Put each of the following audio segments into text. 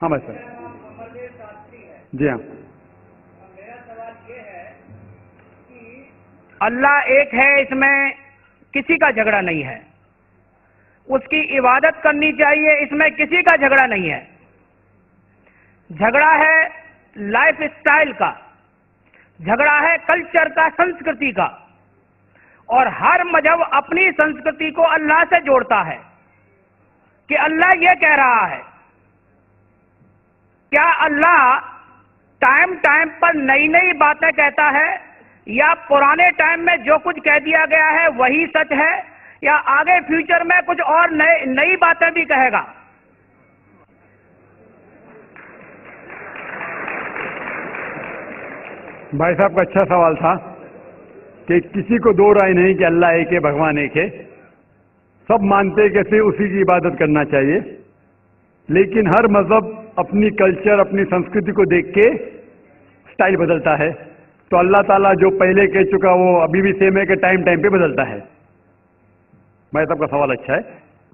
ہاں بھائی صاحب. جی ہاں. میرا سوال یہ ہے کہ اللہ ایک ہے، اس میں کسی کا جھگڑا نہیں ہے، اس کی عبادت کرنی چاہیے، اس میں کسی کا جھگڑا نہیں ہے. جھگڑا ہے لائف اسٹائل کا، جھگڑا ہے کلچر کا، سنسکرتی کا، اور ہر مذہب اپنی سنسکرتی کو اللہ سے جوڑتا ہے کہ اللہ یہ کہہ رہا ہے. کیا اللہ ٹائم پر نئی نئی باتیں کہتا ہے، یا پرانے ٹائم میں جو کچھ کہہ دیا گیا ہے وہی سچ ہے، یا آگے فیوچر میں کچھ اور نئی باتیں بھی کہے گا؟ بھائی صاحب کا اچھا سوال تھا کہ کسی کو دو رائے نہیں کہ اللہ ایک ہے، بھگوان ایک ہے. سب مانتے کہ صرف اسی کی عبادت کرنا چاہیے، لیکن ہر مذہب اپنی کلچر، اپنی سنسکرتی کو دیکھ کے سٹائل بدلتا ہے. تو اللہ تعالیٰ جو پہلے کہہ چکا وہ ابھی بھی سیم ہے کہ ٹائم پہ بدلتا ہے. بھائی صاحب کا سوال اچھا ہے،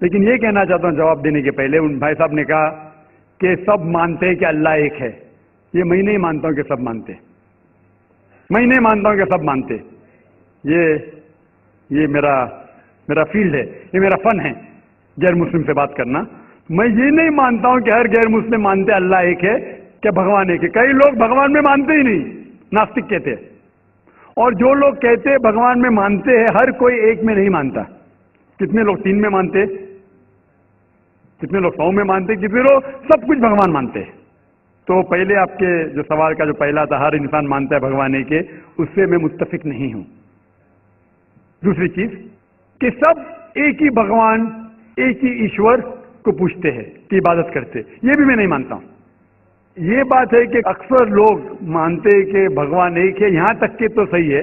لیکن یہ کہنا چاہتا ہوں جواب دینے کے پہلے، ان بھائی صاحب نے کہا کہ سب مانتے کہ اللہ ایک ہے. یہ میں نہیں مانتا ہوں کہ سب مانتے، میں نہیں مانتا ہوں کہ سب مانتے. یہ میرا فیلڈ ہے، یہ میرا فن ہے غیر مسلم سے بات کرنا. میں یہ نہیں مانتا ہوں کہ ہر غیر مسلم مانتے اللہ ایک ہے کہ بھگوان ایک ہے. کئی لوگ بھگوان میں مانتے ہی نہیں، ناستک کہتے ہیں. اور جو لوگ کہتے ہیں بھگوان میں مانتے ہیں، ہر کوئی ایک میں نہیں مانتا. کتنے لوگ 3 میں مانتے، کتنے لوگ 100 میں مانتے، کتنے لوگ سب کچھ بھگوان مانتے. تو پہلے آپ کے جو سوال کا جو پہلا تھا ہر انسان مانتا ہے بھگوان ایک ہے، اس سے میں متفق نہیں ہوں. دوسری چیز کہ سب ایک ہی بھگوان، ایک ہی ایشور کو پوجتے ہیں، کی عبادت کرتے، یہ بھی میں نہیں مانتا ہوں. یہ بات ہے کہ اکثر لوگ مانتے کہ بھگوان ایک ہے، یہاں تک کہ تو صحیح ہے،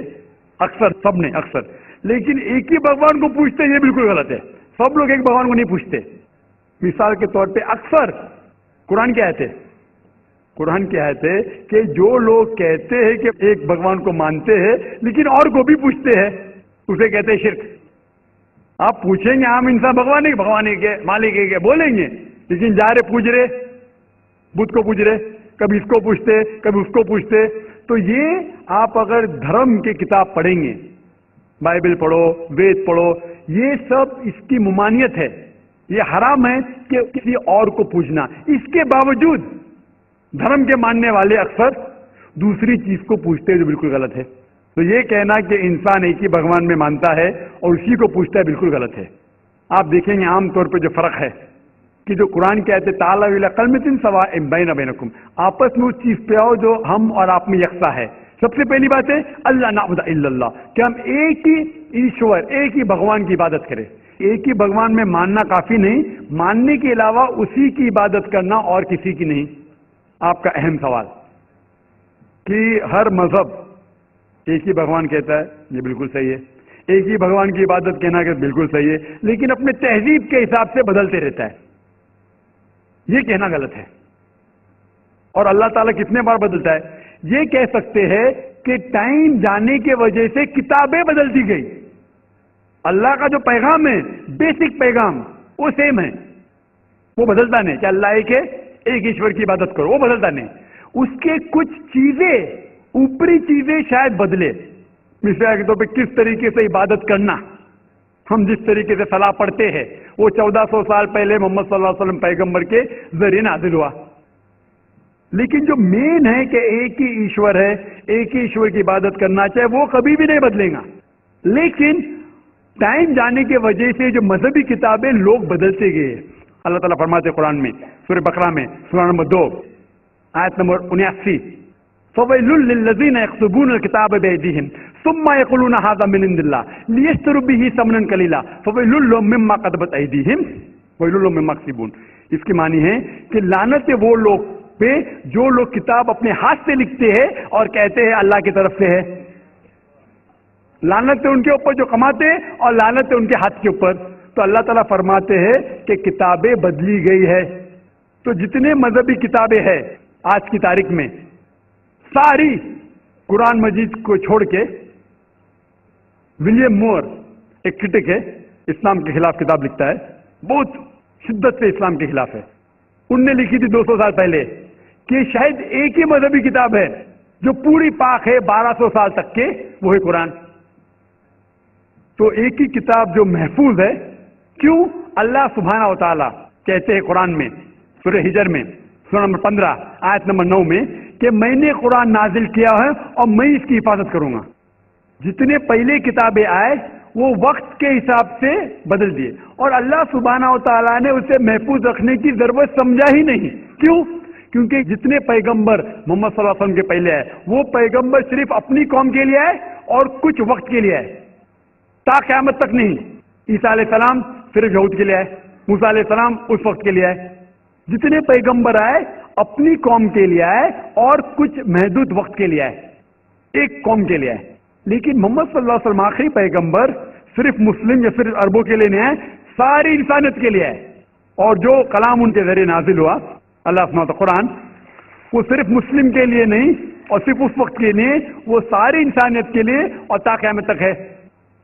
اکثر، سب نے اکثر، لیکن ایک ہی بھگوان کو پوجتے یہ بالکل غلط ہے. سب لوگ ایک بھگوان کو نہیں پوجتے. مثال کے طور پہ اکثر قرآن کی آیت ہے کہ جو لوگ کہتے ہیں کہ ایک بھگوان کو مانتے ہیں لیکن اور کو بھی پوجتے ہیں، اسے کہتے ہیں شرک. آپ پوچھیں گے عام انسان بھگوان ایک ہے، مالک ایک ہے بولیں گے، لیکن جا رہے پوج رہے، بدھ کو پوج رہے، کبھی اس کو پوچھتے کبھی اس کو پوچھتے. تو یہ آپ اگر دھرم کی کتاب پڑھیں گے، بائبل پڑھو، وید پڑھو، یہ سب اس کی ممانعت ہے. یہ حرام ہے کہ کسی اور کو پوجنا. اس کے باوجود دھرم کے ماننے والے اکثر دوسری چیز کو پوجتے ہیں جو بالکل غلط ہے. تو یہ کہنا کہ انسان ایک ہی بھگوان میں مانتا ہے اور اسی کو پوجتا ہے بالکل غلط ہے. آپ دیکھیں گے عام طور پہ جو فرق ہے کہ جو قرآن کہتے ہیں تعالیٰ الی کلمۃ سواء بینکم، آپس میں اس چیز پہ آؤ جو ہم اور آپ میں یکساں ہے. سب سے پہلی بات ہے اللہ نعبد الا اللہ، کہ ہم ایک ہی ایشور، ایک ہی بھگوان کی عبادت کریں. ایک ہی بھگوان میں ماننا کافی نہیں، ماننے کے علاوہ اسی کی عبادت کرنا اور کسی کی نہیں. آپ کا اہم سوال کہ ہر مذہب ایک ہی بھگوان کہتا ہے، یہ بالکل صحیح ہے. ایک ہی بھگوان کی عبادت کہنا کہ بالکل صحیح ہے، لیکن اپنے تہذیب کے حساب سے بدلتے رہتا ہے، یہ کہنا غلط ہے. اور اللہ تعالیٰ کتنے بار بدلتا ہے؟ یہ کہہ سکتے ہیں کہ ٹائم جانے کی وجہ سے کتابیں بدلتی گئی. اللہ کا جو پیغام ہے، بیسک پیغام، وہ سیم ہے، وہ بدلتا نہیں کہ اللہ ایک ہے، ایک ایشور کی عبادت کرو، وہ بدلتا نہیں. اس کے کچھ چیزیں، اوپری چیزیں شاید بدلے. مثال کے طور پہ کس طریقے سے عبادت کرنا، ہم جس طریقے سے صلاح پڑھتے ہیں وہ 1400 سال پہلے محمد صلی اللہ علیہ وسلم پیغمبر کے ذریعے نازل ہوا. لیکن جو مین ہے کہ ایک ہی ایشور ہے، ایک ہی ایشور کی عبادت کرنا چاہے، وہ کبھی بھی نہیں بدلے گا. لیکن ٹائم جانے کی وجہ سے جو مذہبی کتابیں لوگ بدلتے گئے. اللہ تعالیٰ فرماتے قرآن میں سورہ بقرہ میں سورہ نمبر 2 آیت نمبر 79 فَوَيْلٌ لِّلَّذِينَ يَكْتُبُونَ الْكِتَابَ بِأَيْدِيهِمْ ثُمَّ يَقُولُونَ هَٰذَا مِنْ عِندِ اللَّهِ لِيَشْتَرُوا بِهِ ثَمَنًا قَلِيلًا فَوَيْلٌ لَّهُم مِّمَّا كَتَبَتْ أَيْدِيهِمْ وَوَيْلٌ لَّهُم مِّمَّا يَكْسِبُونَ. اس کی معنی ہے کہ لعنت ہے وہ لوگ پہ جو لوگ کتاب اپنے ہاتھ سے لکھتے ہیں اور کہتے ہیں اللہ کی طرف سے ہے. لعنت ہے ان کے اوپر جو کماتے ہیں اور لعنت ہے ان کے ہاتھ کے اوپر. تو اللہ تعالیٰ فرماتے ہیں کہ کتابیں بدلی گئی ہے. تو جتنے مذہبی کتابیں ہیں آج کی تاریخ میں ساری قرآن مجید کو چھوڑ کے، ولیم مور ایک کرٹک ہے، اسلام کے خلاف کتاب لکھتا ہے، بہت شدت سے اسلام کے خلاف ہے. ان نے لکھی تھی 200 سال پہلے کہ شاید ایک ہی مذہبی کتاب ہے جو پوری پاک ہے 1200 سال تک کے، وہ ہے قرآن. تو ایک ہی کتاب جو محفوظ ہے. کیوں؟ اللہ سبحانہ و تعالی کہتے ہیں قرآن میں سورہ ہجر میں سورہ نمبر 15 آیت نمبر 9 میں کہ میں نے قرآن نازل کیا ہے اور میں اس کی حفاظت کروں گا. جتنے پہلے کتابیں آئے وہ وقت کے حساب سے بدل دیے، اور اللہ سبحانہ و تعالیٰ نے اسے محفوظ رکھنے کی ضرورت سمجھا ہی نہیں. کیوں؟ کیونکہ جتنے پیغمبر محمد صلی اللہ علیہ وسلم کے پہلے آئے وہ پیغمبر صرف اپنی قوم کے لیے آئے اور کچھ وقت کے لیے آئے، تا قیامت تک نہیں. عیسیٰ علیہ السلام صرف یہود کے لیے آئے، موسیٰ علیہ السلام اس وقت کے لیے آئے. جتنے پیغمبر آئے اپنی قوم کے لیے آئے اور کچھ محدود وقت کے لیے آئے، ایک قوم کے لیے آئے. لیکن محمد صلی اللہ علیہ وسلم آخری پیغمبر صرف مسلم یا صرف عربوں کے لیے نہیں آئے، ساری انسانیت کے لیے آئے. اور جو کلام ان کے ذریعے نازل ہوا اللہ سبحانہ قرآن، وہ صرف مسلم کے لیے نہیں اور صرف اس وقت کے لیے، وہ ساری انسانیت کے لیے اور تا قیامت تک ہے.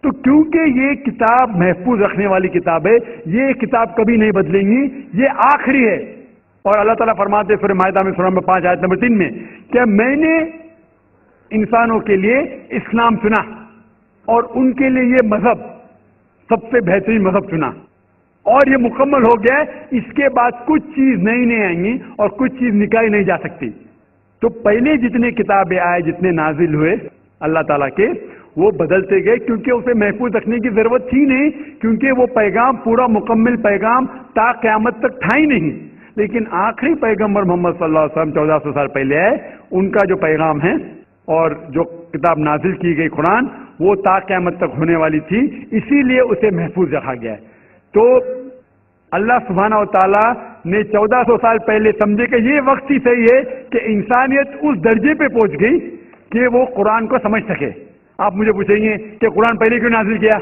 تو کیونکہ یہ کتاب محفوظ رکھنے والی کتاب ہے، یہ کتاب کبھی نہیں بدلیں گی، یہ آخری ہے. اور اللہ تعالیٰ فرماتے سورہ مائدہ میں سورہ نمبر 5 آیت نمبر 3 میں کہ میں نے انسانوں کے لیے اسلام چنا اور ان کے لیے یہ مذہب سب سے بہترین مذہب چنا، اور یہ مکمل ہو گیا. اس کے بعد کچھ چیز نئی نہیں آئیں گی اور کچھ چیز نکالی نہیں جا سکتی. تو پہلے جتنے کتابیں آئے، جتنے نازل ہوئے اللہ تعالیٰ کے، وہ بدلتے گئے کیونکہ اسے محفوظ رکھنے کی ضرورت تھی نہیں، کیونکہ وہ پیغام پورا مکمل پیغام تا قیامت تک تھا ہی نہیں. لیکن آخری پیغمبر محمد صلی اللہ علیہ وسلم 1400 سال پہلے آئے، ان کا جو پیغام ہے اور جو کتاب نازل کی گئی قرآن، وہ تا قیامت تک ہونے والی تھی، اسی لیے اسے محفوظ رکھا گیا ہے. تو اللہ سبحانہ و تعالیٰ نے 1400 سال پہلے سمجھے کہ یہ وقت ہی صحیح ہے کہ انسانیت اس درجے پہ پہنچ گئی کہ وہ قرآن کو سمجھ سکے. آپ مجھے پوچھیں گے کہ قرآن پہلے کیوں نازل کیا،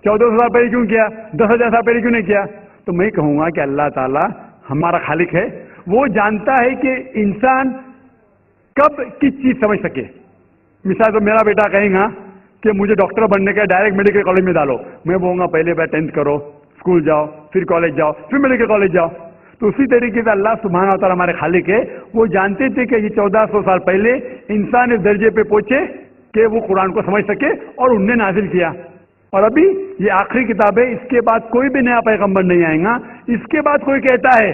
1400 سال پہلے کیوں کیا، 10,000 سال پہلے کیوں نہیں کیا؟ تو میں کہوں گا کہ اللہ تعالیٰ ہمارا خالق ہے، وہ جانتا ہے کہ انسان کب کس چیز سمجھ سکے. مثال تو میرا بیٹا کہیں گا کہ مجھے ڈاکٹر بننے کا ڈائریکٹ میڈیکل کالج میں ڈالو، میں بولوں گا پہلے 10th کرو، اسکول جاؤ، پھر کالج جاؤ، پھر میڈیکل کالج جاؤ. تو اسی طریقے سے اللہ سبحانہ و تعالیٰ ہمارے خالق ہے، وہ جانتے تھے کہ یہ 1400 سال پہلے انسان اس درجے پہ پہنچے کہ وہ قرآن کو سمجھ سکے، اور انہوں نے نازل کیا. اور ابھی یہ آخری کتاب ہے، اس کے بعد کوئی بھی نیا پیغمبر نہیں آئے گا. اس کے بعد کوئی کہتا ہے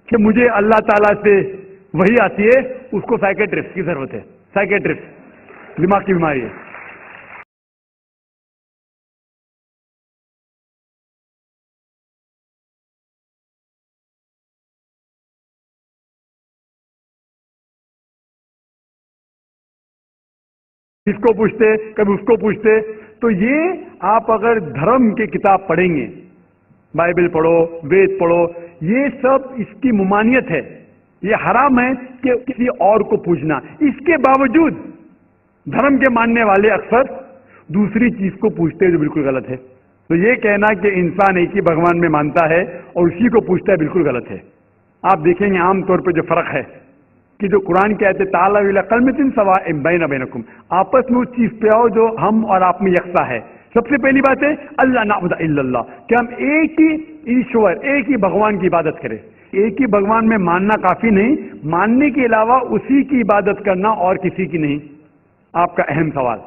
کہ مجھے اللہ تعالیٰ سے وہی آتی ہے، اس کو سائیکیٹرسٹ کی ضرورت ہے. سائیکیٹرسٹ دماغ کی بیماری ہے. اس کو پوچھتے کبھی اس کو پوچھتے. تو یہ آپ اگر دھرم کی کتاب پڑھیں گے، بائبل پڑھو، وید پڑھو، یہ سب اس کی ممانعت ہے. یہ حرام ہے کہ کسی اور کو پوچھنا. اس کے باوجود دھرم کے ماننے والے اکثر دوسری چیز کو پوچھتے ہیں جو بالکل غلط ہے. تو یہ کہنا کہ انسان ایک ہی بھگوان میں مانتا ہے اور اسی کو پوچھتا ہے بالکل غلط ہے. آپ دیکھیں گے عام طور پہ جو فرق ہے کہ جو قرآن کہتے ہیں تعالیٰ الی کلمۃ سواء بین بینکم، آپس میں اس چیز پہ آؤ جو ہم اور آپ میں یکساں ہے. سب سے پہلی بات ہے اللہ نعبد الا اللہ، کہ ہم ایک ہی ایشور، ایک ہی بھگوان کی عبادت کریں. ایک ہی بھگوان میں ماننا کافی نہیں، ماننے کے علاوہ اسی کی عبادت کرنا اور کسی کی نہیں. آپ کا اہم سوال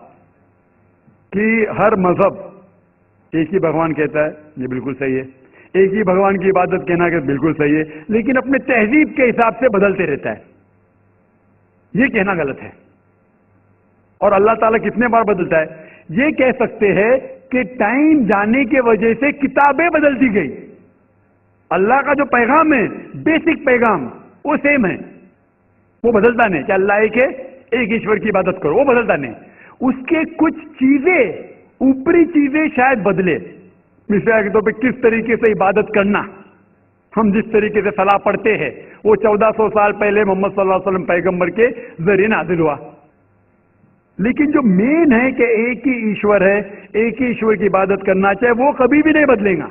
کہ ہر مذہب ایک ہی بھگوان کہتا ہے، یہ بالکل صحیح ہے. ایک ہی بھگوان کی عبادت کہنا کہ بالکل صحیح ہے، لیکن اپنے تہذیب کے حساب سے بدلتے رہتا ہے، یہ کہنا غلط ہے. اور اللہ تعالیٰ کتنے بار بدلتا ہے؟ یہ کہہ سکتے ہیں کہ ٹائم جانے کی وجہ سے کتابیں بدلتی گئی. اللہ کا جو پیغام ہے، بیسک پیغام، وہ سیم ہے، وہ بدلتا نہیں. کہ اللہ ایک ہے، ایک ایشور کی عبادت کرو، وہ بدلتا نہیں. اس کے کچھ چیزیں، اوپری چیزیں شاید بدلے. مثال کے طور پہ کس طریقے سے عبادت کرنا، ہم جس طریقے سے صلاح پڑھتے ہیں وہ 1400 سال پہلے محمد صلی اللہ علیہ وسلم پیغمبر کے ذریعے نازل ہوا. لیکن جو مین ہے کہ ایک ہی ایشور ہے، ایک ہی ایشور کی عبادت کرنا چاہے، وہ کبھی بھی نہیں بدلے گا.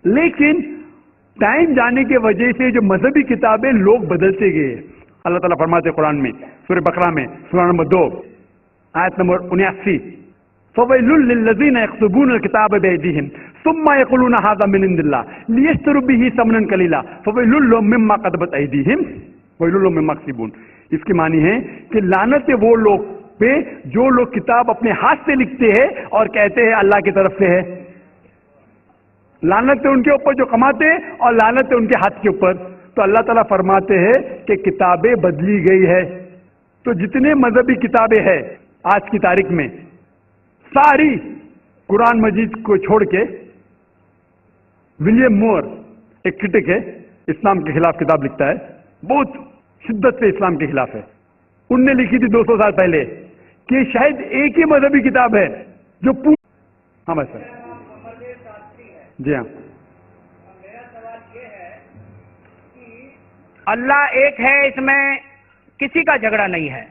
لیکن ٹائم جانے کی وجہ سے جو مذہبی کتابیں لوگ بدلتے گئے. اللہ تعالیٰ فرماتے قرآن میں سورہ بقرہ میں سورہ نمبر 2 آیت نمبر 79 فَوَيْلٌ لِّلَّذِينَ يَكْتُبُونَ الْكِتَابَ بِأَيْدِيهِمْ ثم يقولون هذا من عند الله ليشتروا به ثمنا قليلا فويل لهم مما كتبت ايديهم ويل لهم مما يكسبون. اس کی معنی ہے کہ لعنت ہے وہ لوگ پہ جو لوگ کتاب اپنے ہاتھ سے لکھتے ہیں اور کہتے ہیں اللہ کی طرف سے ہے. لعنت ہے ان کے اوپر جو کماتے ہیں اور لعنت ہے ان کے ہاتھ کے اوپر. تو اللہ تعالیٰ فرماتے ہیں کہ کتابیں بدلی گئی ہے. تو جتنے مذہبی کتابیں ہیں آج کی تاریخ میں ساری قرآن مجید کو چھوڑ کے، ولیم مور ایک کرٹک ہے، اسلام کے خلاف کتاب لکھتا ہے، بہت شدت سے اسلام کے خلاف ہے. ان نے لکھی تھی 200 سال پہلے کہ شاید ایک ہی مذہبی کتاب ہے جو ہاں بھائی سر جی ہاں. میرا سوال یہ ہے کہ اللہ ایک ہے، اس میں کسی کا جھگڑا نہیں ہے.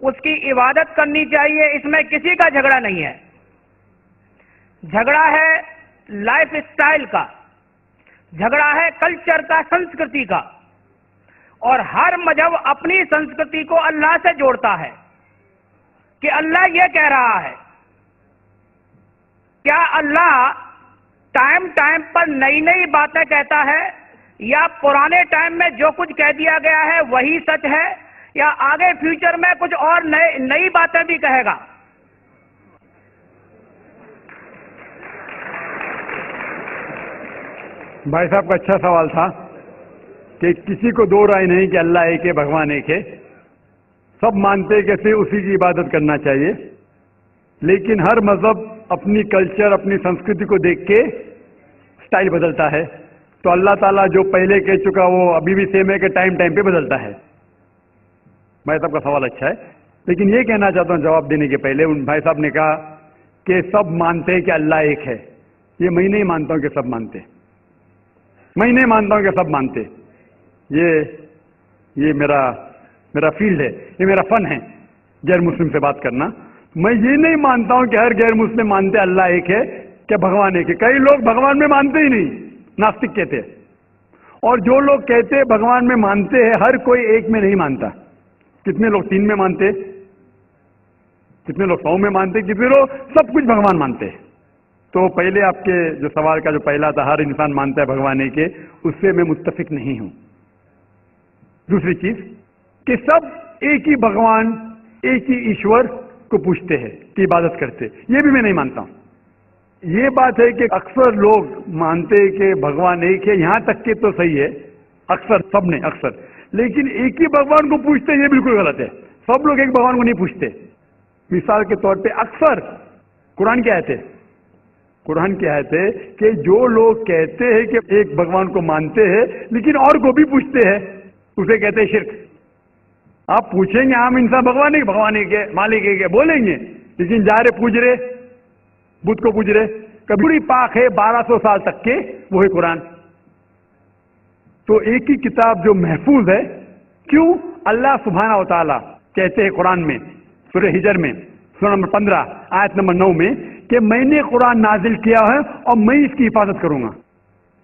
اس کی عبادت کرنی چاہیے، اس میں کسی کا جھگڑا نہیں ہے. جھگڑا ہے لائف سٹائل کا، جھگڑا ہے کلچر کا، سنسکرتی کا. اور ہر مذہب اپنی سنسکرتی کو اللہ سے جوڑتا ہے کہ اللہ یہ کہہ رہا ہے. کیا اللہ ٹائم ٹائم پر نئی نئی باتیں کہتا ہے، یا پرانے ٹائم میں جو کچھ کہہ دیا گیا ہے وہی سچ ہے، یا آگے فیوچر میں کچھ اور نئی باتیں بھی کہے گا؟ بھائی صاحب کا اچھا سوال تھا کہ کسی کو دو رائے نہیں کہ اللہ ایک ہے، بھگوان ایک ہے. سب مانتے کہ صرف اسی کی عبادت کرنا چاہیے، لیکن ہر مذہب اپنی کلچر، اپنی سنسکرتی کو دیکھ کے سٹائل بدلتا ہے. تو اللہ تعالیٰ جو پہلے کہہ چکا وہ ابھی بھی سیم ہے کہ ٹائم ٹائم پہ بدلتا ہے. بھائی صاحب کا سوال اچھا ہے، لیکن یہ کہنا چاہتا ہوں جواب دینے کے پہلے، ان بھائی صاحب نے کہا کہ سب مانتے ہیں کہ اللہ ایک ہے. یہ میں نہیں مانتا ہوں کہ سب مانتے، میں نہیں مانتا ہوں کہ سب مانتے. یہ میرا فیلڈ ہے، یہ میرا فن ہے غیر مسلم سے بات کرنا. میں یہ نہیں مانتا ہوں کہ ہر غیر مسلم مانتے اللہ ایک ہے، کہ بھگوان ایک ہے. کئی لوگ بھگوان میں مانتے ہی نہیں، ناستک کہتے ہیں. اور جو لوگ کہتے ہیں بھگوان میں مانتے ہیں، ہر کوئی ایک میں نہیں مانتا. کتنے لوگ 3 میں مانتے، کتنے لوگ 100 میں مانتے، کتنے لوگ سب کچھ بھگوان مانتے. تو پہلے آپ کے جو سوال کا جو پہلا تھا ہر انسان مانتا ہے بھگوان ایک ہے، اس سے میں متفق نہیں ہوں. دوسری چیز کہ سب ایک ہی بھگوان، ایک ہی ایشور کو پوچھتے ہیں کہ عبادت کرتے، یہ بھی میں نہیں مانتا ہوں. یہ بات ہے کہ اکثر لوگ مانتے کہ بھگوان ایک ہے، یہاں تک کہ تو صحیح ہے، اکثر سب نے اکثر، لیکن ایک ہی بھگوان کو پوچھتے یہ بالکل غلط ہے. سب لوگ ایک بھگوان کو نہیں پوچھتے. مثال کے طور پہ اکثر قرآن کی آیت ہے، قرآن کی آیت ہے کہ جو لوگ کہتے ہیں کہ ایک بھگوان کو مانتے ہیں لیکن اور کو بھی پوچھتے ہیں، اسے کہتے ہیں شرک. آپ پوچھیں گے عام انسان بھگوان ایک ہے، مالک ایک ہے بولیں گے، لیکن جا رہے پوچھ رہے بدھ کو پوچھ رہے. کبھی پاک ہے 1200 سال تک کے، وہ ہے قرآن. تو ایک ہی کتاب جو محفوظ ہے. کیوں؟ اللہ سبحانہ و تعالی کہتے ہیں قرآن میں سورہ ہجر میں سورہ نمبر 15 آیت نمبر 9 میں کہ میں نے قرآن نازل کیا ہے اور میں اس کی حفاظت کروں گا.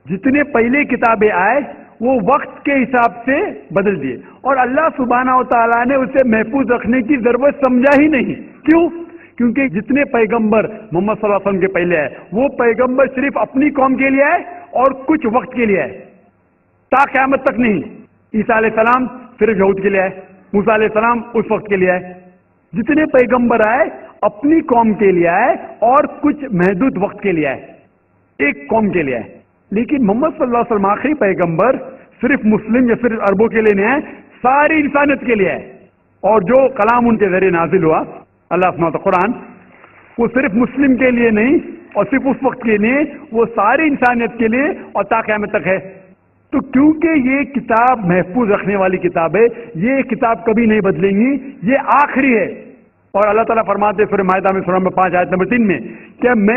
جتنے پہلے کتابیں آئے وہ وقت کے حساب سے بدل دیے، اور اللہ سبحانہ و تعالیٰ نے اسے محفوظ رکھنے کی ضرورت سمجھا ہی نہیں. کیوں؟ کیونکہ جتنے پیغمبر محمد صلی اللہ علیہ وسلم کے پہلے آئے وہ پیغمبر صرف اپنی قوم کے لیے آئے اور کچھ وقت کے لیے آئے، تا قیامت تک نہیں. عیسیٰ علیہ السلام صرف یہود کے لیے آئے، موسیٰ علیہ السلام اس وقت کے لیے آئے. جتنے پیغمبر آئے اپنی قوم کے لیے آئے اور کچھ محدود وقت کے لیے آئے، ایک قوم کے لیے آئے. لیکن محمد صلی اللہ علیہ وسلم آخری پیغمبر صرف مسلم یا صرف عربوں کے لیے نہیں آئے، ساری انسانیت کے لیے آئے. اور جو کلام ان کے ذریعے نازل ہوا اللہ سبحانہ قرآن، وہ صرف مسلم کے لیے نہیں اور صرف اس وقت کے لیے، وہ ساری انسانیت کے لیے اور تا قیامت تک ہے. تو کیونکہ یہ کتاب محفوظ رکھنے والی کتاب ہے، یہ کتاب کبھی نہیں بدلیں گی، یہ آخری ہے. اور اللہ تعالیٰ فرماتے سورہ مائدہ میں سورہ نمبر 5 آیت نمبر 3 میں کہ میں